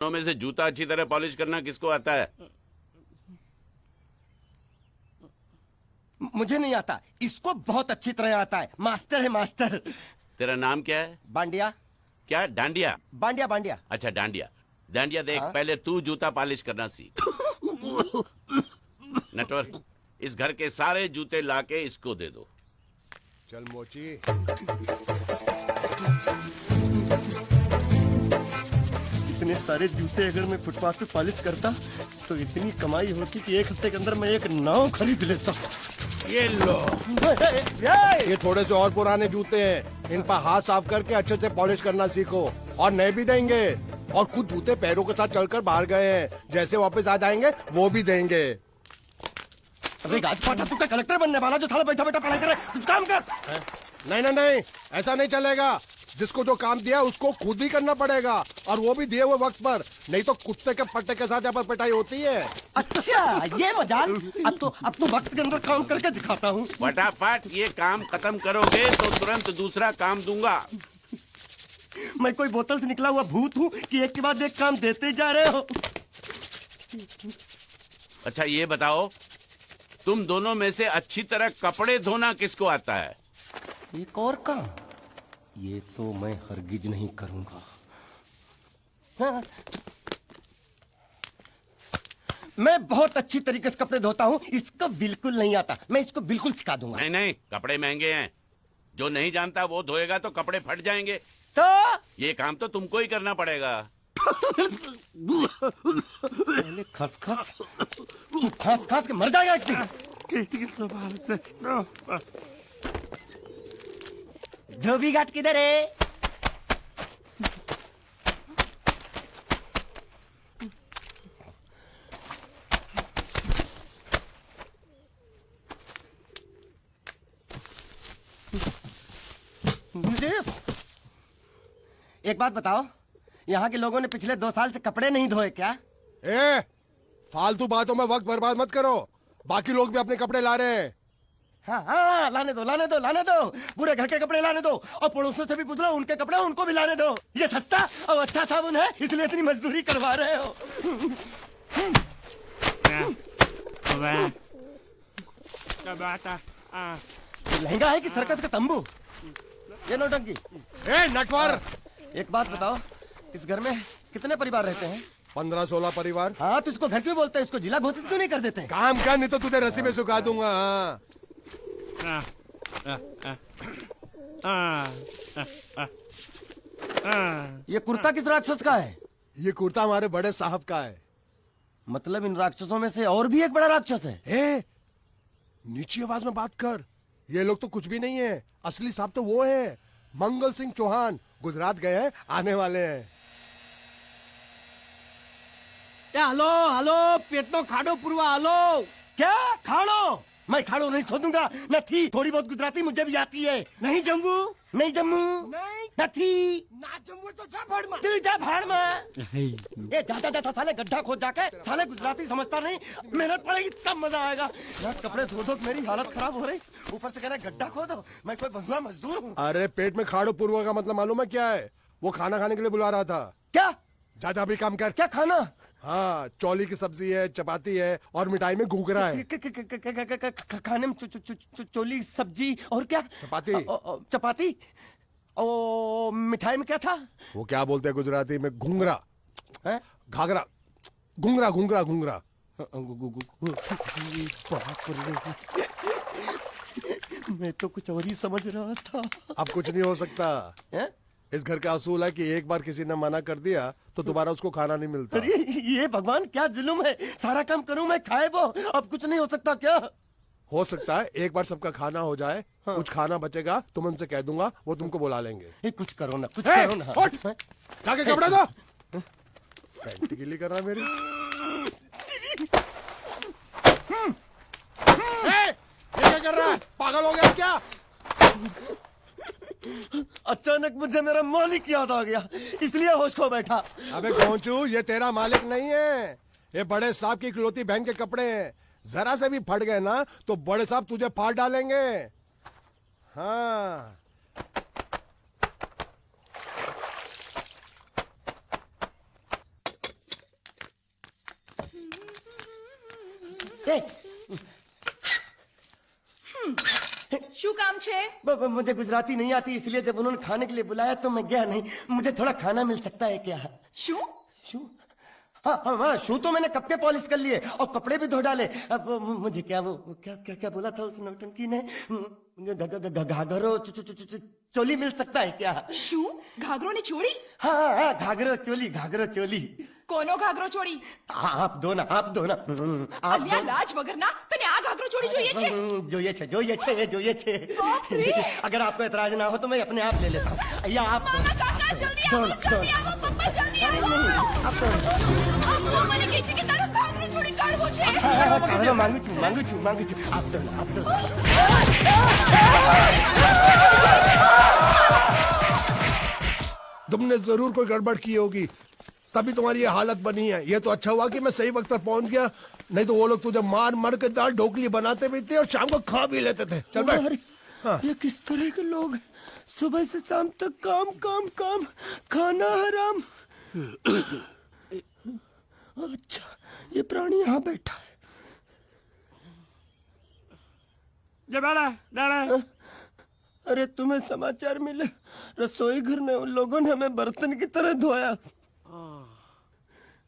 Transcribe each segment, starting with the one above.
दोनों में से जूता अच्छी तरह पॉलिश करना किसको आता है? मुझे नहीं आता, इसको बहुत अच्छी तरह आता है। मास्टर है मास्टर। तेरा नाम क्या है? बांडिया। क्या? डांडिया? बांडिया बांडिया। अच्छा डांडिया। डांडिया देख, हाँ? पहले तू जूता पॉलिश करना सीख। नटवर, इस घर के सारे जूते लाके इसको दे दो। चल मोची। इतने सारे जूते अगर मैं फुटपाथ पे पॉलिश करता तो इतनी कमाई होती कि एक हफ्ते के अंदर मैं एक नाव खरीद लेता। ये लो, ये थोड़े से और पुराने जूते हैं, इन पर हाथ साफ करके अच्छे से पॉलिश करना सीखो। और नए भी देंगे, और कुछ जूते पैरों के साथ चलकर बाहर गए हैं, जैसे वापस आ जाएंगे वो भी देंगे। अरे गाजपाटा, तू क्या कलेक्टर बनने वाला जो साला बैठा बैठा पढ़ाई करे? कुछ काम कर। नहीं नहीं नहीं, ऐसा नहीं चलेगा। जिसको जो काम दिया उसको खुद ही करना पड़ेगा, और वो भी दिए हुए वक्त पर, नहीं तो कुत्ते के पट्टे के साथ यहाँ पर पिटाई होती है। अच्छा ये मजाल। अब तो वक्त के अंदर काम करके दिखाता हूँ। फटाफट ये काम खत्म करोगे तो तुरंत दूसरा काम दूंगा। मैं कोई बोतल से निकला हुआ भूत हूँ कि एक के बाद एक काम देते जा रहे हो? अच्छा ये बताओ, तुम दोनों में से अच्छी तरह कपड़े धोना किसको आता है? एक और काम, ये तो मैं हरगिज नहीं करूंगा। हाँ। मैं बहुत अच्छी तरीके से कपड़े धोता हूँ, इसको बिल्कुल नहीं आता। मैं इसको बिल्कुल सिखा दूंगा। नहीं नहीं, कपड़े महंगे हैं, जो नहीं जानता वो धोएगा तो कपड़े फट जाएंगे। तो ये काम तो तुमको ही करना पड़ेगा। पहले खसखस, तू खास खास के मर जाएगा एक दिन। धोबी घाट किधर है? एक बात बताओ, यहाँ के लोगों ने पिछले 2 साल से कपड़े नहीं धोए क्या? ए, फालतू बातों में वक्त बर्बाद मत करो। बाकी लोग भी अपने कपड़े ला रहे हैं। हाँ हाँ, लाने दो लाने दो लाने दो। पूरे घर के कपड़े लाने दो, और पड़ोसियों से भी पूछ लो, उनके कपड़े उनको भी लाने दो। ये सस्ता और अच्छा साबुन है, इसलिए इतनी मजदूरी करवा रहे हो। लहंगा है कि सर्कस का तंबू? ये नौटंकी। ए नटवर, एक बात बताओ, इस घर में कितने परिवार रहते हैं? 15-16 परिवार। हाँ, तो इसको घर क्यों बोलते हैं? इसको जिला घोषित क्यों नहीं कर देते? काम कर, नहीं तो तुझे रस्सी में सुखा दूंगा। ये कुर्ता किस राक्षस का है? ये कुर्ता हमारे बड़े साहब का है। मतलब इन राक्षसों में से और भी एक बड़ा राक्षस है? ए, नीची आवाज में बात कर। ये लोग तो कुछ भी नहीं है, असली साहब तो वो है, मंगल सिंह चौहान। गुजरात गए हैं, आने वाले हैं। હાલો હાલો, પેટનો ખાડો પૂરવા હાલો। क्या खाड़ो? मैं खाड़ो नहीं खोदूंगा। नहीं, थोड़ी बहुत गुजराती मुझे भी आती है। नहीं जम्मू, नहीं जम्मू, नहीं ना जम्मू तो जा भाड़ में। तू जा भाड़ में। ए जा जा जा साले, गड्ढा खोद जाके। साले गुजराती समझता नहीं, मेहनत पड़ेगी तब मजा आएगा। यार कपड़े धो धो मेरी हालत खराब हो रही, ऊपर से कह रहे गड्ढा खोदो। मैं कोई बंधुआ मजदूर हूँ? अरे पेट में खाड़ो पूर्वा का मतलब मालूम है क्या है? वो खाना खाने के लिए बुला रहा था। क्या? जा भी काम कर। क्या खाना? हाँ, चौली की सब्जी है, चपाती है, और मिठाई में घूघरा है। खाने में चोली सब्जी और क्या? चपाती। चपाती। ओ मिठाई में क्या था? वो क्या बोलते हैं गुजराती में? घूंघरा। है? घाघरा। घूंघरा घूंघरा घूंघरा। मैं तो कुछ और ही समझ रहा था। अब कुछ नहीं हो सकता है? इस घर का असूल है कि एक बार किसी ने मना कर दिया तो दोबारा उसको खाना नहीं मिलता। अरे ये भगवान क्या जुल्म है? सारा काम करूं मैं, खाए वो। अब कुछ नहीं हो सकता क्या? हो सकता है एक बार सबका खाना हो जाए। हाँ। कुछ खाना बचेगा तो मैं उनसे कह दूंगा, वो तुमको बुला लेंगे। कुछ करो ना, कुछ करो ना। जाके कपड़े दो। पैंट गीली कर रहा मेरी। ये क्या कर रहा है? पागल हो गया क्या? अचानक मुझे मेरा मालिक याद आ गया, इसलिए होश खो बैठा। अबे गोंचू, ये तेरा मालिक नहीं है, ये बड़े साहब की इकलौती बहन के कपड़े हैं। जरा से भी फट गए ना तो बड़े साहब तुझे फाड़ डालेंगे। हाँ, શું કામ છે? मुझे गुजराती नहीं आती, इसलिए जब उन्होंने खाने के लिए बुलाया तो मैं गया नहीं। मुझे थोड़ा खाना मिल सकता है क्या? શું? शू? हाँ हाँ हाँ, शू तो मैंने कब के पॉलिश कर लिए और कपड़े भी धो डाले। अब मुझे क्या वो क्या क्या क्या बोला था उस नौटंकी ने? घाघरो चोली मिल सकता है क्या? શું? ઘાઘરો ને ચોળી? हाँ हाँ हाँ, घाघरो चोली। કોનો ઘાઘરો ચોળી? आप दो ना आप दो। અલ્યા લાજ વગરના તને આ ઘાઘરો ચોળી જોઈએ છે? જોઈએ છે। બાપ રે! अगर आपको एतराज ना हो तो मैं अपने आप ले लेता हूँ। या आप મામા કાકા જલ્દી આવો પપ્પા જલ્દી આવો આ મને કહે છે કે તારો ઘાઘરો ચોળી કાઢવો છે। मांगू छू आप दो। तुमने जरूर कोई गड़बड़ की होगी, तभी तुम्हारी ये हालत बनी है। ये तो अच्छा हुआ कि मैं सही वक्त पर पहुंच गया, नहीं तो वो लोग तुझे मार के दाल ढोकली बनाते भी थे और शाम को खा भी लेते थे। चल बैठ। हाँ। ये किस तरह के लोग हैं? सुबह से शाम तक काम, खाना हराम। अच्छा, ये प्राणी यहाँ बैठा है। अरे तुम्हें समाचार मिले? रसोई घर में उन लोगों ने हमें बर्तन की तरह धोया।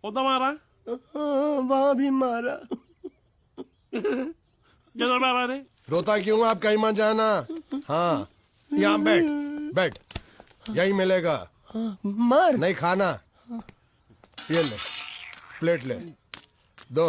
मारा वहां भी मारा। मारा रे रोता क्यों? आप कहीं मत जाना। हाँ, यहाँ बैठ, यही मिलेगा। मार नहीं खाना, ये ले, प्लेट ले, दो।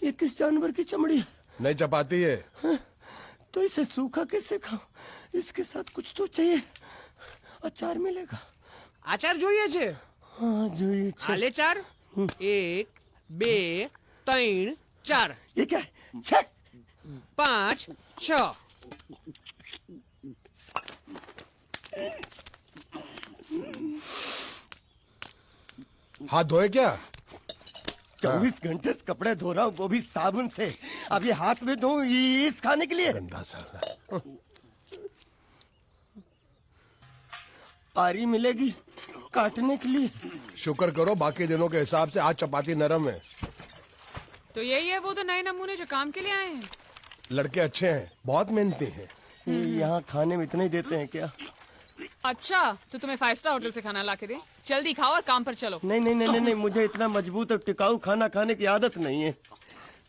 ये किस जानवर की चमड़ी है? नहीं चपाती है। तो इसे सूखा कैसे खाऊं? इसके साथ कुछ तो चाहिए। अचार मिलेगा? આચાર જોઈએ છે? हाँ જોઈએ છે। આલે ચાર 1 2 3 4 ये क्या है? छह 5 6 हाथ धोए क्या? 24 घंटे से कपड़े धो रहा हूँ, वो भी साबुन से। अब ये हाथ में धो इस खाने के लिए? गंदा साला। आरी मिलेगी काटने के लिए? शुक्र करो बाकी दिनों के हिसाब से आज चपाती नरम है। तो यही है वो तो नए नमूने जो काम के लिए आए हैं। लड़के अच्छे हैं, बहुत मेहनती हैं। यहाँ खाने में इतना ही देते हैं क्या? अच्छा तो तुम्हें 5 स्टार होटल से खाना ला के दे। जल्दी खाओ और काम पर चलो। नहीं, मुझे इतना मजबूत और टिकाऊ खाना खाने की आदत नहीं है।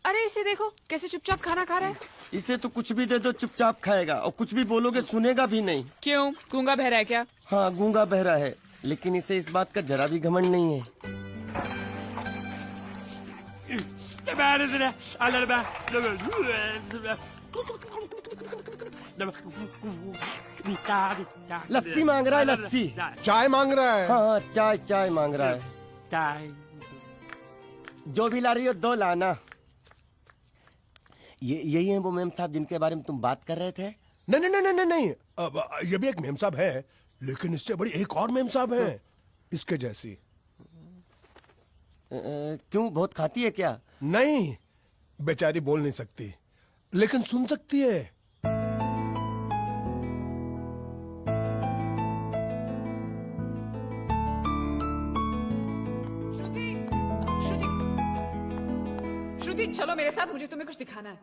अरे इसे देखो कैसे चुपचाप खाना खा रहा है। इसे तो कुछ भी दे दो चुपचाप खाएगा, और कुछ भी बोलोगे सुनेगा भी नहीं। क्यों, गूंगा बहरा है क्या? हाँ गूंगा बहरा है, लेकिन इसे इस बात का जरा भी घमंड नहीं है। लस्सी मांग रहा है, लस्सी। चाय मांग रहा है। हाँ चाय मांग रहा है। जो भी ला रही हो 2 लाना। यही है वो मेम साहब जिनके बारे में तुम बात कर रहे थे? नहीं। अब ये भी एक मेम साहब है, लेकिन इससे बड़ी एक और मेम साहब है, इसके जैसी। क्यों, बहुत खाती है क्या? नहीं, बेचारी बोल नहीं सकती, लेकिन सुन सकती है। श्रुति चलो मेरे साथ, मुझे तुम्हें कुछ दिखाना है।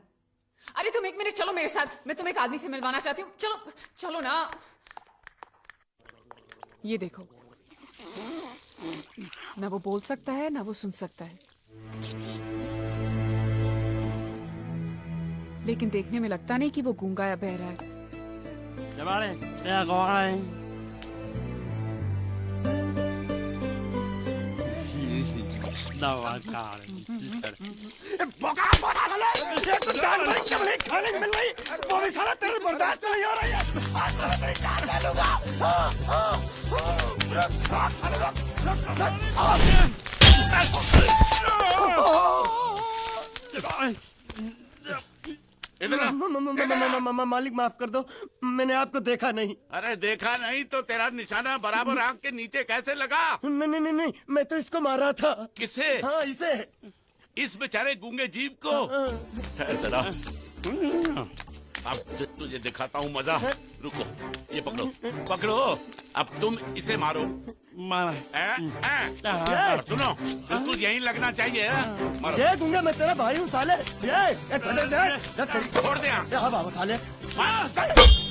अरे तुम 1 मिनट चलो मेरे साथ, मैं तुम्हें एक आदमी से मिलवाना चाहती हूँ। चलो ना। ये देखो, ना वो बोल सकता है ना वो सुन सकता है, लेकिन देखने में लगता नहीं कि वो गूंगा या बहरा है। खाने को मिल रही, वो भी सारा तेरे बर्दाश्त नहीं हो रही है। आज मैं तेरी जान ले लूंगा। मालिक माफ कर दो, मैंने आपको देखा नहीं। अरे देखा नहीं तो तेरा निशाना बराबर आंख के नीचे कैसे लगा? नहीं, मैं तो इसको मार रहा था। किसे? हाँ इसे। इस बेचारे गूंगे जीव को? है जरा। अब तुझे दिखाता हूँ मजा। रुको, ये पकड़ो पकड़ो, अब तुम इसे मारो। और सुनो, बिल्कुल यहीं लगना चाहिए। मारो। ये दूंगा मैं तेरा भाई हूँ साले। ये छोड़ दे यहाँ। हाँ बाबा साले। मार।